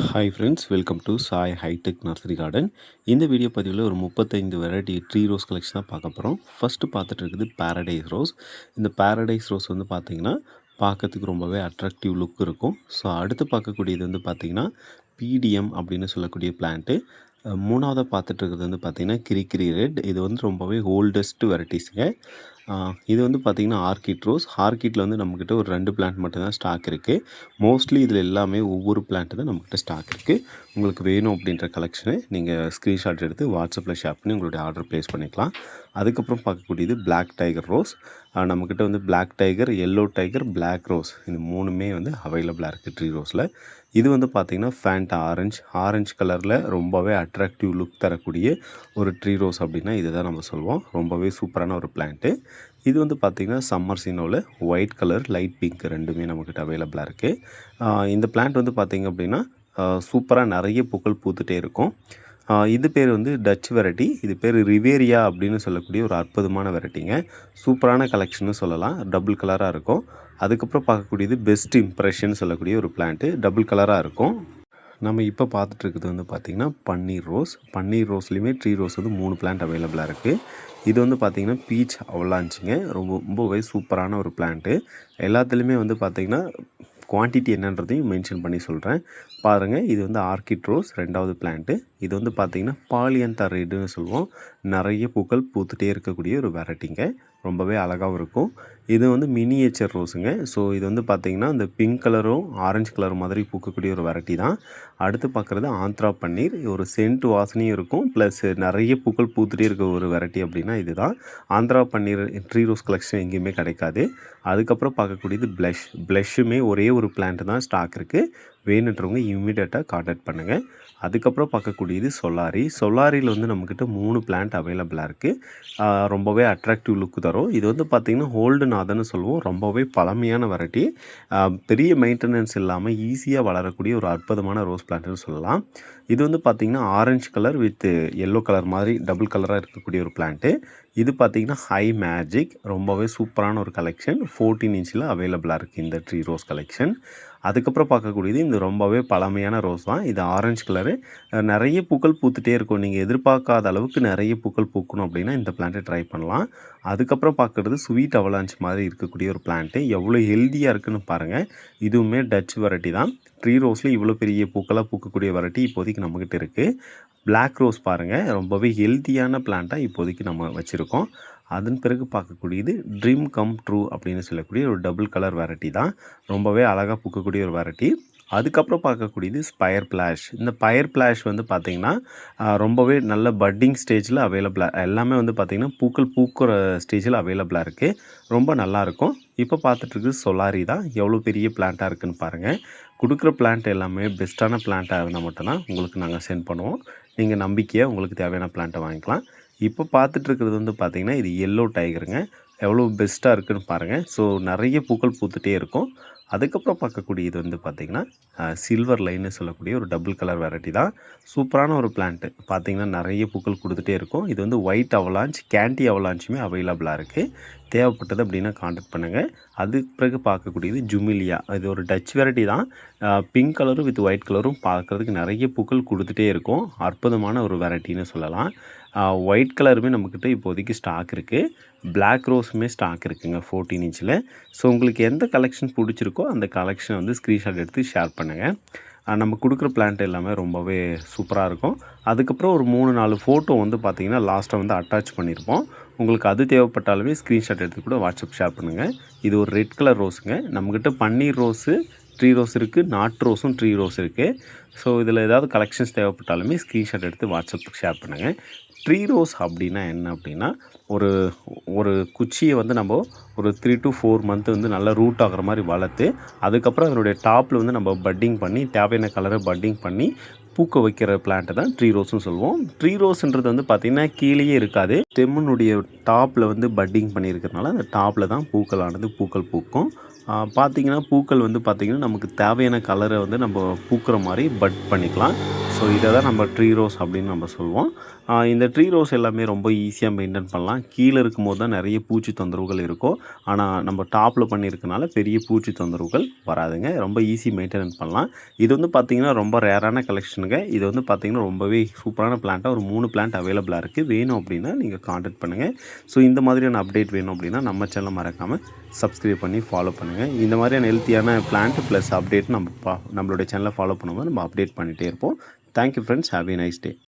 Hi friends, welcome to Sai hitech nursery garden. இந்த video பதிவில் ஒரு 35 வெரைட்டி ட்ரீ ரோஸ் கலெக்ஷன் தான் பார்க்க போகிறோம். ஃபஸ்ட்டு பார்த்துட்டு இருக்குது பேரடைஸ் ரோஸ். இந்த பேரடைஸ் ரோஸ் வந்து பார்த்திங்கன்னா பார்க்கறதுக்கு ரொம்பவே அட்ராக்டிவ் லுக் இருக்கும். ஸோ அடுத்து பார்க்கக்கூடியது வந்து பார்த்திங்கன்னா பிடிஎம் அப்படின்னு சொல்லக்கூடிய பிளான்ட்டு. மூணாவதாக பார்த்துட்டு இருக்கிறது வந்து பார்த்திங்கன்னா கிரிக்கிரி ரெட். இது வந்து ரொம்பவே ஓல்டஸ்ட் வெரைட்டிஸுங்க. இது வந்து பார்த்திங்கன்னா ஆர்கிட் ரோஸ். ஆர்கிட்டில் வந்து நம்மக்கிட்ட ஒரு 2 பிளான்ட் மட்டும்தான் ஸ்டாக் இருக்குது. மோஸ்ட்லி இதில் எல்லாமே ஒவ்வொரு பிளான்ட்டு தான் நம்மக்கிட்ட ஸ்டாக் இருக்குது. உங்களுக்கு வேணும் அப்படின்ற கலெக்ஷனை நீங்கள் ஸ்க்ரீன்ஷாட் எடுத்து வாட்ஸ்அப்பில் ஷேர் பண்ணி உங்களுடைய ஆர்டர் ப்ளேஸ் பண்ணிக்கலாம். அதுக்கப்புறம் பார்க்கக்கூடியது பிளாக் டைகர் ரோஸ். நம்மக்கிட்ட வந்து black tiger, yellow tiger, black rose இந்த 3மே வந்து அவைலபிளாக இருக்குது ட்ரீ ரோஸில். இது வந்து பார்த்திங்கன்னா ஃபேண்டா ஆரஞ்சு கலரில் ரொம்பவே அட்ராக்டிவ் லுக் தரக்கூடிய ஒரு ட்ரீ ரோஸ் அப்படின்னா இதை தான் நம்ம சொல்லுவோம். ரொம்பவே சூப்பரான ஒரு பிளான்ட்டு. இது வந்து பார்த்திங்கன்னா சம்மர் சீனோவில் ஒயிட் கலர், லைட் பிங்க் ரெண்டுமே நம்மக்கிட்ட அவைலபிளாக இருக்குது. இந்த பிளான்ட் வந்து பார்த்திங்க அப்படின்னா சூப்பராக நிறைய பூக்கள் பூத்துட்டே இருக்கும். இது பேர் வந்து டச் வெரைட்டி. இது பேர் ரிவேரியா அப்படின்னு சொல்லக்கூடிய ஒரு அற்புதமான வெரைட்டிங்க. சூப்பரான கலெக்ஷன்னு சொல்லலாம். டபுள் கலராக இருக்கும். அதுக்கப்புறம் பார்க்கக்கூடியது பெஸ்ட் இம்ப்ரெஷன் சொல்லக்கூடிய ஒரு பிளான்ட்டு. டபுள் கலராக இருக்கும். நம்ம இப்போ பார்த்துட்ருக்குது வந்து பார்த்திங்கன்னா பன்னீர் ரோஸ்லேயுமே ட்ரீ ரோஸ் வந்து 3 பிளான்ட் அவைலபிளாக இருக்குது. இது வந்து பார்த்திங்கன்னா பீச் அவலாஞ்சிங்க. ரொம்பவே சூப்பரான ஒரு பிளான்ட்டு. எல்லாத்துலேயுமே வந்து பார்த்திங்கன்னா குவான்டிட்டி என்னன்றதையும் மென்ஷன் பண்ணி சொல்கிறேன் பாருங்கள். இது வந்து ஆர்கிட் ரோஸ் 2வது பிளான்ட்டு. இது வந்து பார்த்திங்கன்னா பாலியந்தா ரெட்டுன்னு சொல்லுவோம். நிறைய பூக்கள் பூத்துட்டே இருக்கக்கூடிய ஒரு வெரைட்டிங்க. ரொம்பவே அழகாகவும் இருக்கும். இது வந்து மினியேச்சர் ரோஸுங்க. ஸோ இது வந்து பார்த்திங்கன்னா இந்த பிங்க் கலரும் ஆரஞ்சு கலர் மாதிரி பூக்கக்கூடிய ஒரு வெரைட்டி தான். அடுத்து பார்க்குறது ஆந்திரா பன்னீர். ஒரு சென்ட் வாசனையும் இருக்கும், ப்ளஸ் நிறைய பூக்கள் பூத்துட்டே இருக்க ஒரு வெரைட்டி அப்படின்னா இது தான். ஆந்திரா பன்னீர் ட்ரீ ரோஸ் கலெக்ஷன் எங்கேயுமே கிடைக்காது. அதுக்கப்புறம் பார்க்கக்கூடியது ப்ளஷ்ஷுமே ஒரே ஒரு பிளான்ட்டு தான் ஸ்டாக் இருக்குது. வேணுன்றவங்க இம்மிடியட்டாக கான்டாக்ட் பண்ணுங்கள். அதுக்கப்புறம் பார்க்கக்கூடியது சொலாரியில் வந்து நம்மக்கிட்ட 3 பிளான்ட் அவைலபிளாக இருக்குது. ரொம்பவே அட்ராக்டிவ் லுக்கு தரும். இது வந்து பார்த்திங்கன்னா ஹோல்டு நாதன்னு சொல்லுவோம். ரொம்பவே பழமையான வெரைட்டி. பெரிய மெயின்டெனன்ஸ் இல்லாமல் ஈஸியாக வளரக்கூடிய ஒரு அற்புதமான ரோஸ் பிளான்ட்னு சொல்லலாம். இது வந்து பார்த்திங்கன்னா orange colour with yellow colour மாதிரி டபுள் கலராக இருக்கக்கூடிய ஒரு பிளான்ட்டு. இது பார்த்திங்கன்னா ஹை மேஜிக். ரொம்பவே சூப்பரான ஒரு கலெக்ஷன். 14 இன்ச்சில் அவைலபிளாக இருக்குது இந்த ட்ரீ ரோஸ் கலெக்ஷன். அதுக்கப்புறம் பார்க்கக்கூடியது இந்த ரொம்பவே பழமையான ரோஸ் தான். இது ஆரஞ்சு கலரு. நிறைய பூக்கள் பூத்துட்டே இருக்கும். நீங்கள் எதிர்பார்க்காத அளவுக்கு நிறைய பூக்கள் பூக்கணும் அப்படின்னா இந்த பிளான்ட்டை ட்ரை பண்ணலாம். அதுக்கப்புறம் பார்க்குறது ஸ்வீட் அவலாஞ்ச் மாதிரி இருக்கக்கூடிய ஒரு பிளான்ட்டு. எவ்வளோ ஹெல்த்தியாக இருக்குதுன்னு பாருங்கள். இதுவுமே டச் வெரைட்டி தான். ட்ரீ ரோஸில் இவ்வளோ பெரிய பூக்களாக பூக்கக்கூடிய வெரைட்டி இப்போதைக்கு நம்மக்கிட்ட இருக்குது. பிளாக் ரோஸ் பாருங்கள், ரொம்பவே ஹெல்த்தியான பிளான்ட்டாக இப்போதைக்கு நம்ம வச்சுருக்கோம். அதன் பிறகு பார்க்கக்கூடியது ட்ரீம் கம் ட்ரூ அப்படின்னு சொல்லக்கூடிய ஒரு டபுள் கலர் வெரைட்டி தான். ரொம்பவே அழகாக பூக்கக்கூடிய ஒரு வெரைட்டி. அதுக்கப்புறம் பார்க்கக்கூடியது ஸ்பயர் பிளாஷ். இந்த பயர் பிளாஷ் வந்து பார்த்திங்கன்னா ரொம்பவே நல்ல பட்டிங் ஸ்டேஜில் அவைலபிளாக எல்லாமே வந்து பார்த்திங்கன்னா பூக்கள் பூக்கிற ஸ்டேஜில் அவைலபிளாக இருக்குது. ரொம்ப நல்லாயிருக்கும். இப்போ பார்த்துட்ருக்கு சொலாரி தான். எவ்வளோ பெரிய பிளான்ட்டாக இருக்குதுன்னு பாருங்கள். கொடுக்குற பிளான்ட் எல்லாமே பெஸ்ட்டான பிளான்ட்டாக இருந்தால் மட்டும்தான் உங்களுக்கு நாங்கள் சென்ட் பண்ணுவோம். நீங்கள் நம்பிக்கையாக உங்களுக்கு தேவையான பிளான்ட்டை வாங்கிக்கலாம். இப்போ பார்த்துட்ருக்கிறது வந்து பார்த்திங்கன்னா இது எல்லோ டைகருங்க. எவ்வளோ பெஸ்ட்டாக இருக்குதுன்னு பாருங்கள். ஸோ நிறைய பூக்கள் பூத்துட்டே இருக்கும். அதுக்கப்புறம் பார்க்கக்கூடியது வந்து பார்த்திங்கன்னா சில்வர் லைன்னு சொல்லக்கூடிய ஒரு டபுள் கலர் வெரைட்டி தான். சூப்பரான ஒரு பிளான்ட்டு. பார்த்திங்கன்னா நிறைய பூக்கள் கொடுத்துட்டே இருக்கும். இது வந்து ஒயிட் அவலாஞ்ச், கேண்டி அவலாஞ்சுமே அவைலபிளாக இருக்குது. தேவைப்பட்டது அப்படின்னா கான்டாக்ட் பண்ணுங்கள். அதுக்கு பிறகு பார்க்கக்கூடியது ஜுமிலியா. இது ஒரு டச் வெரைட்டி தான். பிங்க் கலரும் வித் ஒயிட் கலரும் பார்க்குறதுக்கு நிறைய பூக்கள் கொடுத்துட்டே இருக்கும். அற்புதமான ஒரு வெரைட்டின்னு சொல்லலாம். ஒயிட் கலருமே நம்மக்கிட்ட இப்போதைக்கு ஸ்டாக் இருக்குது. பிளாக் ரோஸுமே ஸ்டாக் இருக்குதுங்க 14 இன்ச்சில். ஸோ உங்களுக்கு எந்த கலெக்ஷன் பிடிச்சிருக்கோ அந்த கலெக்ஷனை வந்து ஸ்க்ரீன்ஷாட் எடுத்து ஷேர் பண்ணுங்கள். நம்ம கொடுக்குற பிளான்ட் எல்லாமே ரொம்பவே சூப்பராக இருக்கும். அதுக்கப்புறம் ஒரு 3-4 ஃபோட்டோ வந்து பார்த்திங்கன்னா லாஸ்ட்டாக வந்து அட்டாச் பண்ணியிருப்போம். உங்களுக்கு அது தேவைப்பட்டாலுமே ஸ்க்ரீன்ஷாட் எடுத்து கூட வாட்ஸ்அப் ஷேர் பண்ணுங்கள். இது ஒரு ரெட் கலர் ரோஸுங்க. நம்மக்கிட்ட பன்னீர் ரோஸு ட்ரீ ரோஸ் இருக்குது, நாட்டு ரோஸும் ட்ரீ ரோஸ் இருக்குது. ஸோ இதில் ஏதாவது கலெக்ஷன்ஸ் தேவைப்பட்டாலுமே ஸ்க்ரீன்ஷாட் எடுத்து வாட்ஸ்அப்புக்கு ஷேர் பண்ணுங்கள். ட்ரீ ரோஸ் அப்படின்னா என்ன அப்படின்னா ஒரு ஒரு குச்சியை வந்து நம்ம ஒரு 3 to 4 மந்த் வந்து நல்லா ரூட் ஆகிற மாதிரி வளர்த்து அதுக்கப்புறம் அதனுடைய டாப்பில் வந்து நம்ம பட்டிங் பண்ணி தேவையான கலரை பட்டிங் பண்ணி பூக்க வைக்கிற பிளான்ட்டை தான் ட்ரீ ரோஸ்னு சொல்லுவோம். ட்ரீ ரோஸ்ன்றது வந்து பார்த்திங்கன்னா கீழேயே இருக்காது. ஸ்டெம்முனுடைய டாப்பில் வந்து பட்டிங் பண்ணியிருக்கிறதுனால அந்த டாப்பில் தான் பூக்கள் பூக்கும். பார்த்திங்கன்னா பூக்கள் வந்து பார்த்திங்கன்னா நமக்கு தேவையான கலரை வந்து நம்ம பூக்கிற மாதிரி பட் பண்ணிக்கலாம். ஸோ இதை தான் நம்ம ட்ரீ ரோஸ் அப்படின்னு நம்ம சொல்லுவோம். இந்த ட்ரீ ரோஸ் எல்லாமே ரொம்ப ஈஸியாக மெயின்டைன் பண்ணலாம். கீழே இருக்கும்போது தான் நிறைய பூச்சி தொந்தரவுகள் இருக்கும். ஆனால் நம்ம டாப்பில் பண்ணியிருக்கனால பெரிய பூச்சி தொந்தரவுகள் வராதுங்க. ரொம்ப ஈஸி மெயின்டெனன்ஸ் பண்ணலாம். இது வந்து பார்த்திங்கன்னா ரொம்ப ரேரான கலெக்ஷனுங்க. இது வந்து பார்த்திங்கன்னா ரொம்பவே சூப்பரான பிளான்ட்டாக ஒரு 3 பிளான்ட் அவைலபிளாக இருக்குது. வேணும் அப்படின்னா நீங்கள் கான்டாக்ட் பண்ணுங்கள். ஸோ இந்த மாதிரியான அப்டேட் வேணும் அப்படின்னா நம்ம சேனலை மறக்காமல் சப்ஸ்கிரைப் பண்ணி ஃபாலோ பண்ணுங்கள். இந்த மாதிரியான ஹெல்த்தியான பிளான்ட் ப்ளஸ் அப்டேட் நம்மளுடைய சேனலை ஃபாலோ பண்ணும்போது நம்ம அப்டேட் பண்ணிகிட்டே இருப்போம். Thank you friends. Have a nice day.